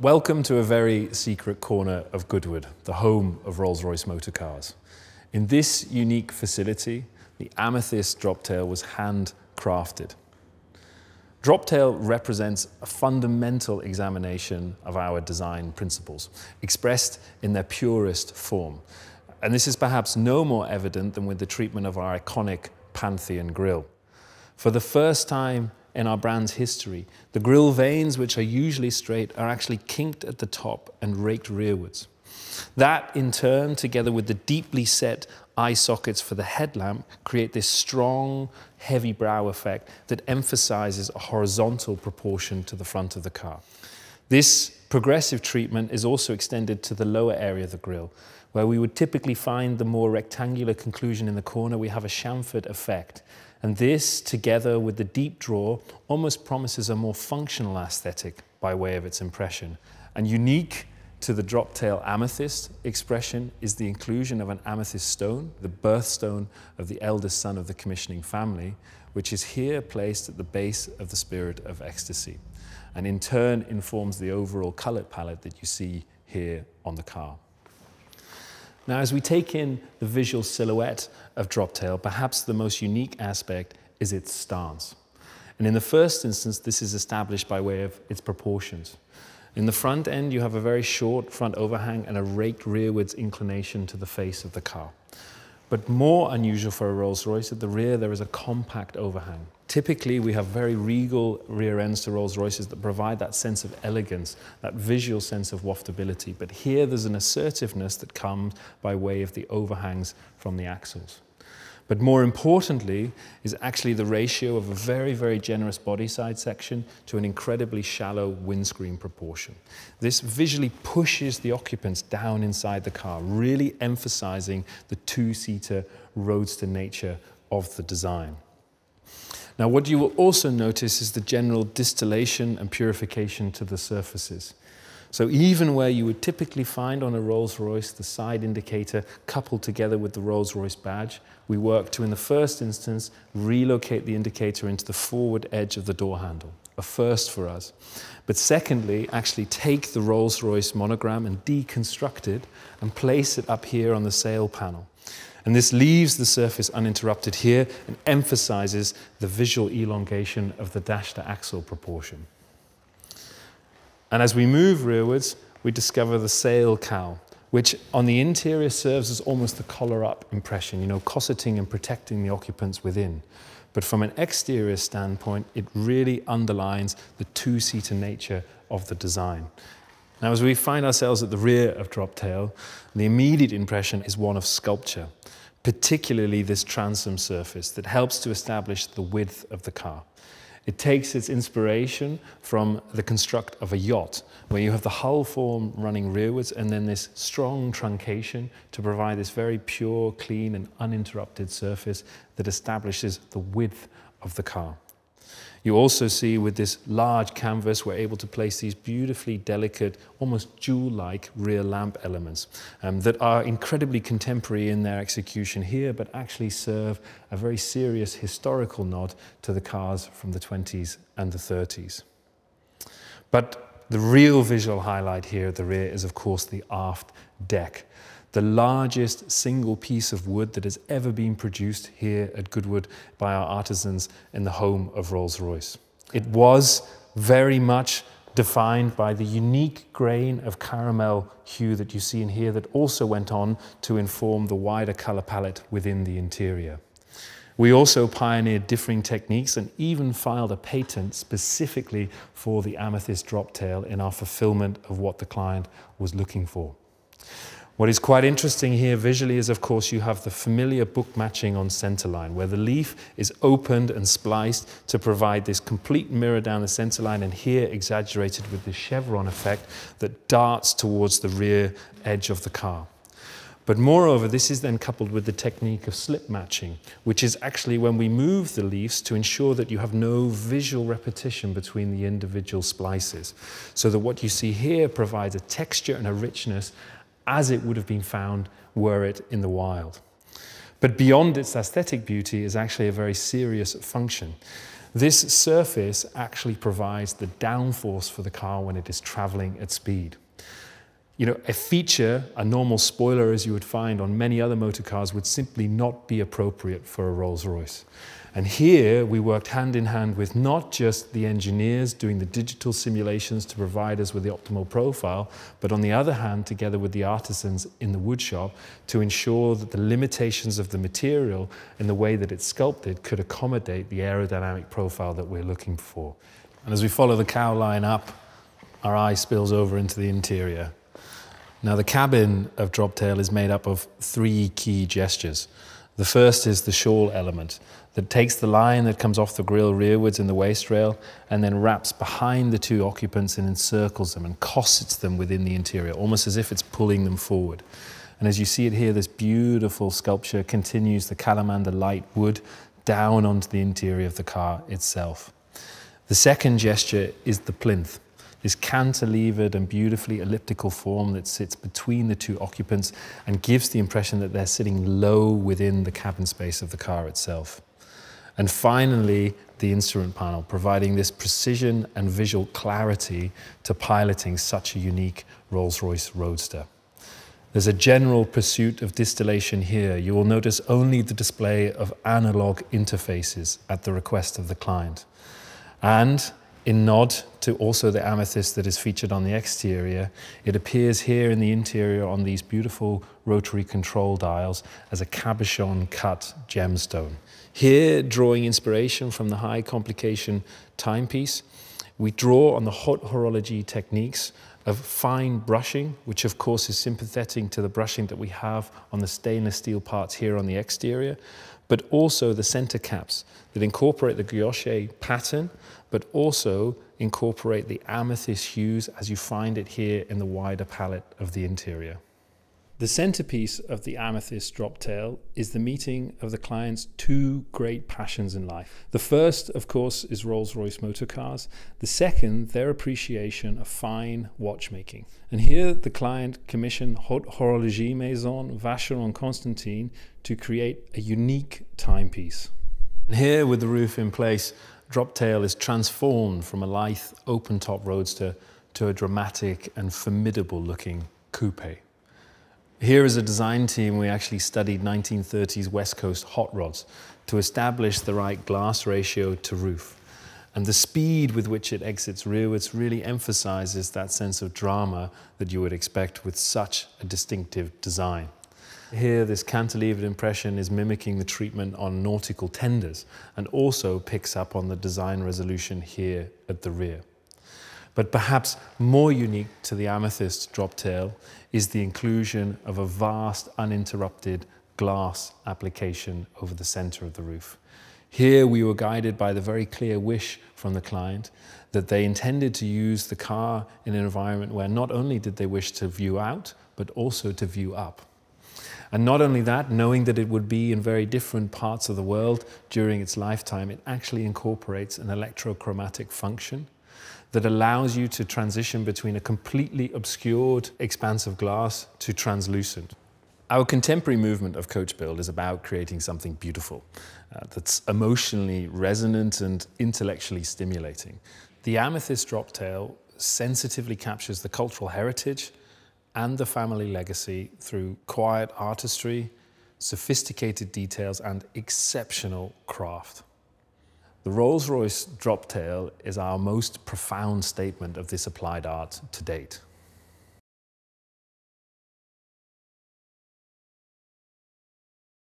Welcome to a very secret corner of Goodwood, the home of Rolls-Royce motor cars. In this unique facility, the Amethyst Droptail was handcrafted. Droptail represents a fundamental examination of our design principles, expressed in their purest form. And this is perhaps no more evident than with the treatment of our iconic Pantheon grille. For the first time in our brand's history, the grille vanes, which are usually straight, are actually kinked at the top and raked rearwards. That, in turn, together with the deeply set eye sockets for the headlamp, create this strong, heavy brow effect that emphasizes a horizontal proportion to the front of the car. This progressive treatment is also extended to the lower area of the grille, where we would typically find the more rectangular conclusion in the corner. We have a chamfered effect. And this, together with the deep draw, almost promises a more functional aesthetic by way of its impression. And unique to the Droptail Amethyst expression is the inclusion of an amethyst stone, the birthstone of the eldest son of the commissioning family, which is here placed at the base of the Spirit of Ecstasy, and in turn informs the overall color palette that you see here on the car. Now, as we take in the visual silhouette of Droptail, perhaps the most unique aspect is its stance. And in the first instance, this is established by way of its proportions. In the front end, you have a very short front overhang and a raked rearwards inclination to the face of the car. But more unusual for a Rolls-Royce, at the rear there is a compact overhang. Typically, we have very regal rear ends to Rolls-Royces that provide that sense of elegance, that visual sense of waftability. But here there's an assertiveness that comes by way of the overhangs from the axles. But more importantly is actually the ratio of a very, very generous body side section to an incredibly shallow windscreen proportion. This visually pushes the occupants down inside the car, really emphasizing the two-seater roadster nature of the design. Now, what you will also notice is the general distillation and purification to the surfaces. So even where you would typically find on a Rolls-Royce the side indicator coupled together with the Rolls-Royce badge, we work to, in the first instance, relocate the indicator into the forward edge of the door handle, a first for us. But secondly, actually take the Rolls-Royce monogram and deconstruct it and place it up here on the sail panel. And this leaves the surface uninterrupted here and emphasizes the visual elongation of the dash-to-axle proportion. And as we move rearwards, we discover the sail cowl, which on the interior serves as almost the collar-up impression, cosseting and protecting the occupants within. But from an exterior standpoint, it really underlines the two-seater nature of the design. Now, as we find ourselves at the rear of Droptail, the immediate impression is one of sculpture, particularly this transom surface that helps to establish the width of the car. It takes its inspiration from the construct of a yacht, where you have the hull form running rearwards and then this strong truncation to provide this very pure, clean and uninterrupted surface that establishes the width of the car. You also see with this large canvas, we're able to place these beautifully delicate, almost jewel-like rear lamp elements that are incredibly contemporary in their execution here, but actually serve a very serious historical nod to the cars from the 20s and the 30s. But the real visual highlight here at the rear is, of course, the aft deck, the largest single piece of wood that has ever been produced here at Goodwood by our artisans in the home of Rolls-Royce. It was very much defined by the unique grain of caramel hue that you see in here that also went on to inform the wider color palette within the interior. We also pioneered differing techniques and even filed a patent specifically for the Amethyst Droptail in our fulfillment of what the client was looking for. What is quite interesting here visually is, of course, you have the familiar book matching on centerline, where the leaf is opened and spliced to provide this complete mirror down the centerline, and here exaggerated with the chevron effect that darts towards the rear edge of the car. But moreover, this is then coupled with the technique of slip matching, which is actually when we move the leaves to ensure that you have no visual repetition between the individual splices, so that what you see here provides a texture and a richness as it would have been found were it in the wild. But beyond its aesthetic beauty is actually a very serious function. This surface actually provides the downforce for the car when it is traveling at speed. You know, a feature, a normal spoiler as you would find on many other motor cars, would simply not be appropriate for a Rolls-Royce. And here we worked hand in hand with not just the engineers doing the digital simulations to provide us with the optimal profile, but on the other hand, together with the artisans in the wood shop to ensure that the limitations of the material and the way that it's sculpted could accommodate the aerodynamic profile that we're looking for. And as we follow the cow line up, our eye spills over into the interior. Now, the cabin of Droptail is made up of 3 key gestures. The first is the shawl element that takes the line that comes off the grille rearwards in the waist rail and then wraps behind the 2 occupants and encircles them and cossets them within the interior, almost as if it's pulling them forward. And as you see it here, this beautiful sculpture continues the calamander light wood down onto the interior of the car itself. The second gesture is the plinth. This cantilevered and beautifully elliptical form that sits between the 2 occupants and gives the impression that they're sitting low within the cabin space of the car itself. And finally, the instrument panel, providing this precision and visual clarity to piloting such a unique Rolls-Royce Roadster. There's a general pursuit of distillation here. You will notice only the display of analog interfaces at the request of the client. And in nod to also the amethyst that is featured on the exterior, it appears here in the interior on these beautiful rotary control dials as a cabochon cut gemstone. Here, drawing inspiration from the high complication timepiece, we draw on the hot horology techniques of fine brushing, which of course is sympathetic to the brushing that we have on the stainless steel parts here on the exterior, but also the center caps that incorporate the guilloche pattern, but also incorporate the amethyst hues as you find it here in the wider palette of the interior. The centerpiece of the Amethyst Droptail is the meeting of the client's 2 great passions in life. The first, of course, is Rolls-Royce motor cars. The second, their appreciation of fine watchmaking. And here the client commissioned Haute Horologie Maison Vacheron Constantin to create a unique timepiece. And here, with the roof in place, Droptail is transformed from a lithe open-top roadster to a dramatic and formidable-looking coupe. Here as a design team, we actually studied 1930s West Coast hot rods to establish the right glass ratio to roof. And the speed with which it exits rearwards really emphasizes that sense of drama that you would expect with such a distinctive design. Here, this cantilevered impression is mimicking the treatment on nautical tenders and also picks up on the design resolution here at the rear. But perhaps more unique to the Amethyst Droptail is the inclusion of a vast, uninterrupted glass application over the center of the roof. Here we were guided by the very clear wish from the client that they intended to use the car in an environment where not only did they wish to view out, but also to view up. And not only that, knowing that it would be in very different parts of the world during its lifetime, it actually incorporates an electrochromatic function that allows you to transition between a completely obscured expanse of glass to translucent. Our contemporary movement of coach build is about creating something beautiful that's emotionally resonant and intellectually stimulating. The Amethyst Droptail sensitively captures the cultural heritage and the family legacy through quiet artistry, sophisticated details, and exceptional craft. The Rolls-Royce Droptail is our most profound statement of this applied art to date.